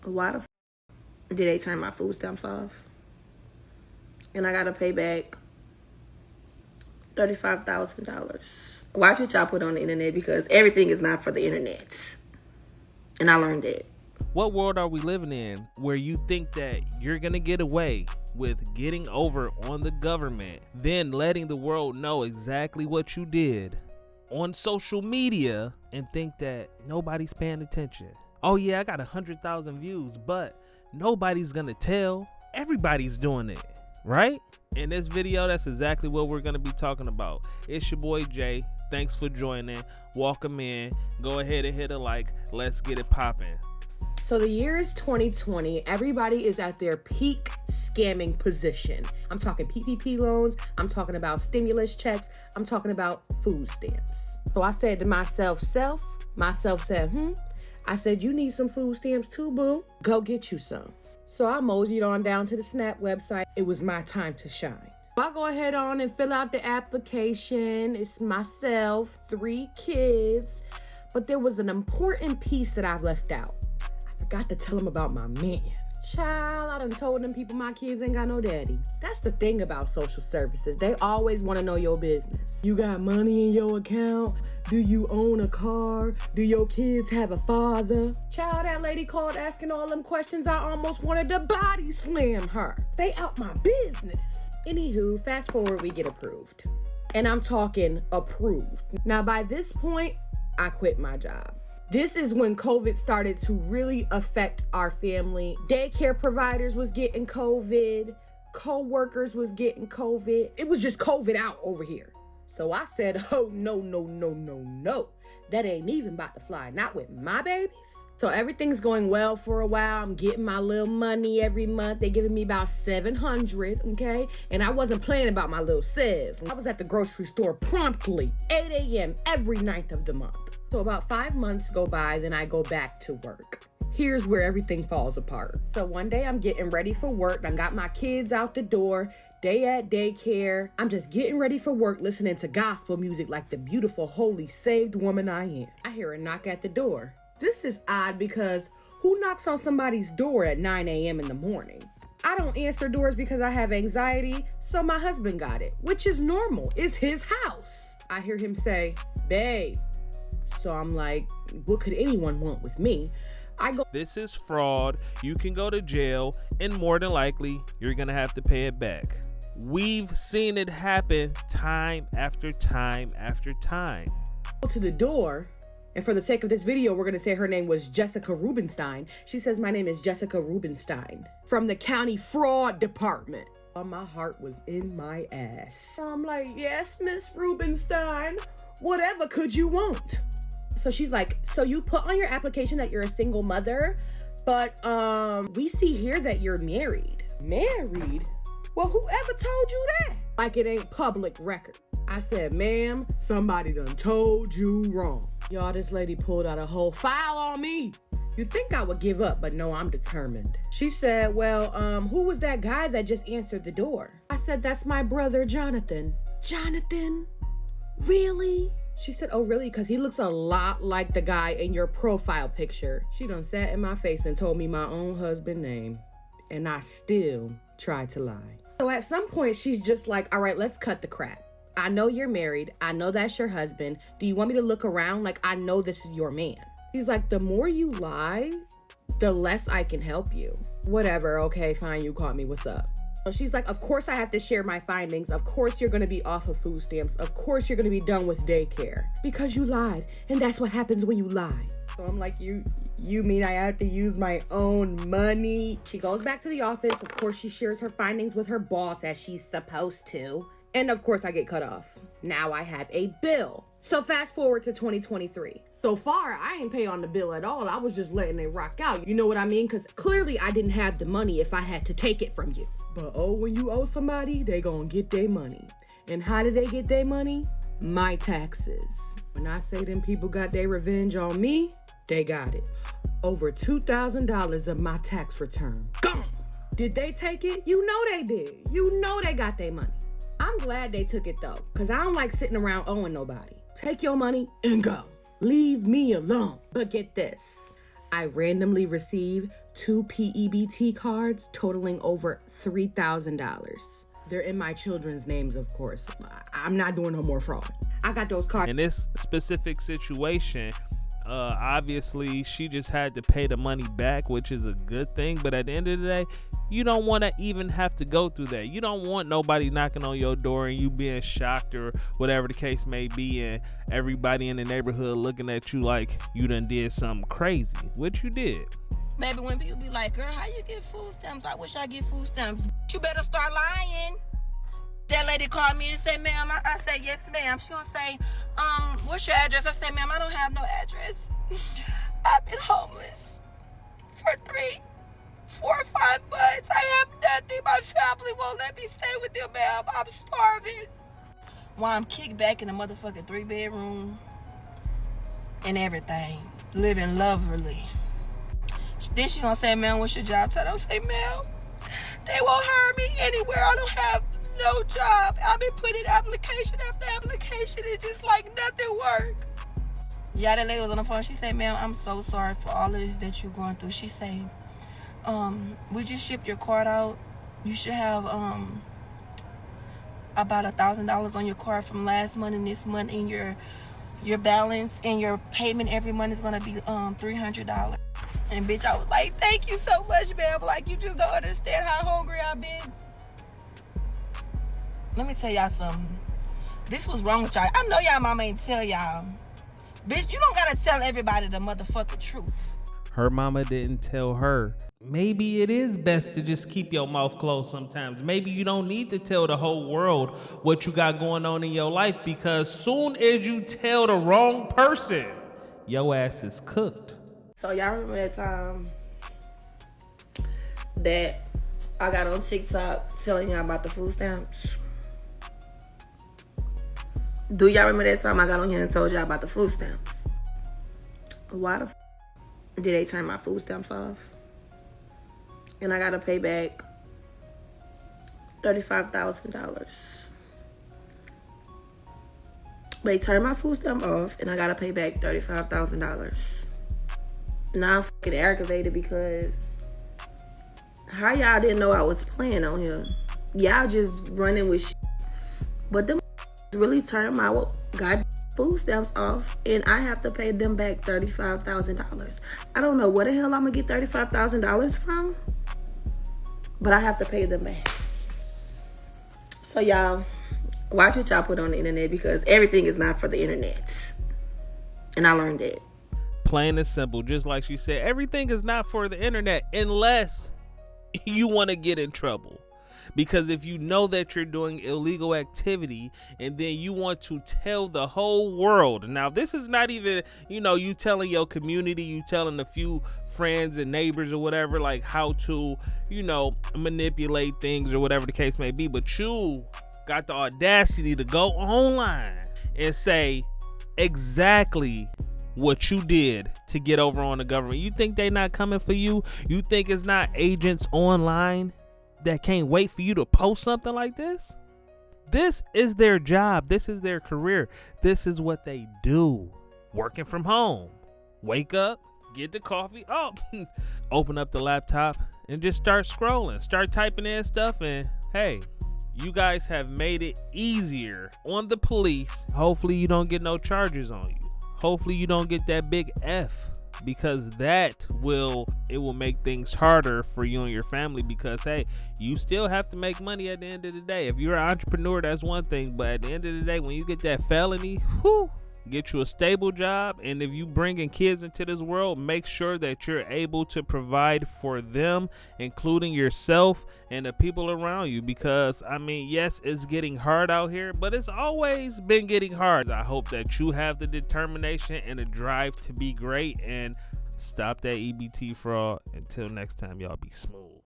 Why the did they turn my food stamps off? And I gotta pay back $35,000. Watch what y'all put on the internet, because everything is not for the internet. And I learned it. What world are we living in where you think that you're gonna get away with getting over on the government, then letting the world know exactly what you did on social media and think that nobody's paying attention? Oh yeah, I got 100,000 views, but nobody's gonna tell. Everybody's doing it, right? In this video, that's exactly what we're gonna be talking about. It's your boy Jay. Thanks for joining. Welcome in. Go ahead and hit a like. Let's get it popping. So the year is 2020. Everybody is at their peak scamming position. I'm talking PPP loans. I'm talking about stimulus checks. I'm talking about food stamps. So I said to myself said, I said, you need some food stamps too, boo. Go get you some. So I moseyed on down to the SNAP website. It was my time to shine. I go ahead on and fill out the application. It's myself, 3 kids. But there was an important piece that I've left out. I forgot to tell them about my man. Child, I done told them people my kids ain't got no daddy. That's the thing about social services. They always want to know your business. You got money in your account? Do you own a car? Do your kids have a father? Child, that lady called asking all them questions. I almost wanted to body slam her. Stay out my business. Anywho, fast forward, we get approved. And I'm talking approved. Now, by this point, I quit my job. This is when COVID started to really affect our family. Daycare providers was getting COVID. Co-workers was getting COVID. It was just COVID out over here. So I said, oh, no. That ain't even about to fly. Not with my babies. So everything's going well for a while. I'm getting my little money every month. They're giving me about $700, okay? And I wasn't playing about my little sev. I was at the grocery store promptly, 8 a.m. every night of the month. So about 5 months go by, then I go back to work. Here's where everything falls apart. So one day I'm getting ready for work. I got my kids out the door. They at daycare. I'm just getting ready for work, listening to gospel music like the beautiful, holy, saved woman I am. I hear a knock at the door. This is odd because who knocks on somebody's door at 9 a.m. in the morning? I don't answer doors because I have anxiety, so my husband got it, which is normal. It's his house. I hear him say, babe. So I'm like, what could anyone want with me? I go, this is fraud. You can go to jail, and more than likely, you're going to have to pay it back. We've seen it happen time after time after time. to the door. And for the sake of this video, we're going to say her name was Jessica Rubenstein. She says, my name is Jessica Rubenstein from the county fraud department. My heart was in my ass. I'm like, yes, Miss Rubenstein, whatever could you want? So she's like, so you put on your application that you're a single mother, but we see here that you're married. Married? Well, whoever told you that? Like it ain't public record. I said, ma'am, somebody done told you wrong. Y'all, this lady pulled out a whole file on me. You'd think I would give up, but no, I'm determined. She said, well, who was that guy that just answered the door? I said, that's my brother, Jonathan. Jonathan? Really? She said, oh, really? Because he looks a lot like the guy in your profile picture. She done sat in my face and told me my own husband's name. And I still tried to lie. So at some point, she's just like, all right, let's cut the crap. I know you're married. I know that's your husband. Do you want me to look around? Like, I know this is your man. He's like, the more you lie, the less I can help you. Whatever. Okay, fine. You caught me. What's up? So she's like, of course I have to share my findings. Of course you're going to be off of food stamps. Of course you're going to be done with daycare because you lied. And that's what happens when you lie. So I'm like, you mean I have to use my own money? She goes back to the office. Of course, she shares her findings with her boss as she's supposed to. And of course I get cut off. Now I have a bill. So fast forward to 2023. So far, I ain't pay on the bill at all. I was just letting it rock out. You know what I mean? Because clearly I didn't have the money if I had to take it from you. But oh, when you owe somebody, they gonna get their money. And how did they get their money? My taxes. When I say them people got their revenge on me, they got it. Over $2,000 of my tax return. Gone. Did they take it? You know they did. You know they got their money. I'm glad they took it though, because I don't like sitting around owing nobody. Take your money and go. Leave me alone. But get this. I randomly received 2 EBT cards totaling over $3,000. They're in my children's names, of course. I'm not doing no more fraud. I got those cards. In this specific situation, obviously she just had to pay the money back, which is a good thing. But at the end of the day, you don't want to even have to go through that. You don't want nobody knocking on your door and you being shocked or whatever the case may be, and everybody in the neighborhood looking at you like you done did something crazy, which you did. Baby, when people be like, girl, how you get food stamps? I wish I get food stamps. You better start lying. That lady called me and said, ma'am, I said, yes, ma'am. She gonna say, what's your address? I said, ma'am, I don't have no address. I've been homeless for 3, 4, 5 months. I have nothing. My family won't let me stay with them, ma'am. I'm starving. While I'm kicked back in a motherfucking 3-bedroom and everything, living lovely. Then she gonna say, ma'am, what's your job title? I say, ma'am, they won't hire me anywhere. I don't have no job. I've been putting application after application. It's just like nothing work. Yeah, that lady was on the phone. She said, ma'am, I'm so sorry for all of this that you're going through. She said, we just shipped your card out. You should have about $1,000 on your card from last month and this month, and your balance and your payment every month is gonna be $300. And bitch, I was like, thank you so much, ma'am. Like, you just don't understand how hungry I've been. Let me tell y'all something. This was wrong with y'all. I know y'all mama ain't tell y'all. Bitch, you don't gotta tell everybody the motherfucking truth. Her mama didn't tell her. Maybe it is best to just keep your mouth closed sometimes. Maybe you don't need to tell the whole world what you got going on in your life, because soon as you tell the wrong person, your ass is cooked. So y'all remember that time that I got on TikTok telling y'all about the food stamps? Do y'all remember that time I got on here and told y'all about the food stamps? Why the did they turn my food stamps off? And I gotta pay back $35,000. They turned my food stamp off and I gotta pay back $35,000. Now I'm fucking aggravated because how y'all didn't know I was playing on here? Y'all just running with shit. But them really turned my god food stamps off and I have to pay them back $35,000. I don't know where the hell I'm gonna get $35,000 from, but I have to pay them back. So y'all, watch what y'all put on the internet, because everything is not for the internet. And I learned that. Plain and simple, just like she said, everything is not for the internet unless you want to get in trouble. Because if you know that you're doing illegal activity and then you want to tell the whole world, now this is not even, you telling your community, you telling a few friends and neighbors or whatever, like how to, manipulate things or whatever the case may be, but you got the audacity to go online and say exactly what you did to get over on the government. You think they not coming for you? You think it's not agents online that can't wait for you to post something like this? This is their job. This is their career. This is what they do. Working from home. Wake up, get the coffee, open up the laptop and just start scrolling. Start typing in stuff, and hey, you guys have made it easier on the police. Hopefully you don't get no charges on you. Hopefully you don't get that big F, because it will make things harder for you and your family, because hey, you still have to make money at the end of the day. If you're an entrepreneur, that's one thing, but at the end of the day, when you get that felony, get you a stable job. And if you bringing kids into this world, make sure that you're able to provide for them, including yourself and the people around you, because yes, it's getting hard out here, but it's always been getting hard. I hope that you have the determination and the drive to be great and stop that EBT fraud. Until next time, y'all be smooth.